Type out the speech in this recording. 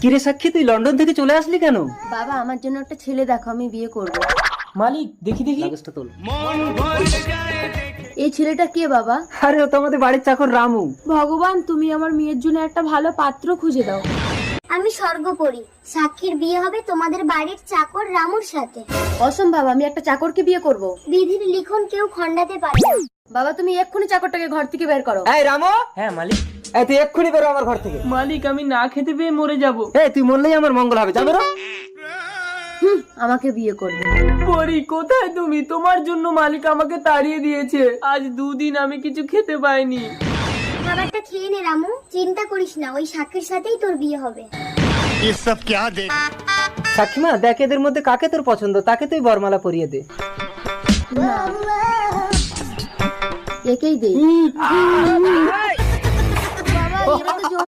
কিরে সাক্ষী, তুই লন্ডন থেকে চলে আসলি কেন? বাবা আমার জন্য একটা ছেলে দেখো, আমি বিয়ে করব। মালিক দেখি দেখি। কাগজটা তোল। এই ছেলেটা কে বাবা? আরে ও তো আমাদের বাড়ির চাকর রামু। ভগবান, তুমি আমার মেয়ের জন্য একটা ভালো পাত্র খুঁজে দাও। আমি স্বর্গপরী, সাক্ষীর বিয়ে হবে তোমাদের বাড়ির চাকর রামুর সাথে। অসম্ভব, আমি একটা চাকরকে বিয়ে করব। বিধির লিখন কেউ খণ্ডাতে পারে না। বাবা তুমি এক্ষুনি চাকরটাকে ঘর থেকে বের করো। এই রামু, হ্যাঁ মালিক। এই তুই এক্ষুনি বেরো আমার ঘর থেকে। মালিক আমি না খেতে পেয়ে মরে যাব। এই তুই মরলেই আমার মঙ্গল হবে, যা বেরো। আমাকে বিয়ে করবে। পরি কোথায় তুমি? তোমার জন্য মালিক আমাকে তাড়িয়ে দিয়েছে। আজ 2 দিন আমি কিছু খেতে পাইনি। খাবারটা খেয়ে নে রামু, চিন্তা করিস না, ওই সাক্ষীর সাথেই তোর বিয়ে হবে। ये सब क्या देख সাক্ষী মা, দেখ এদের মধ্যে কাকে তোর পছন্দ, তাকে তুই বরমালা পরিয়ে দে। একেই দেই। বাবা এরা তো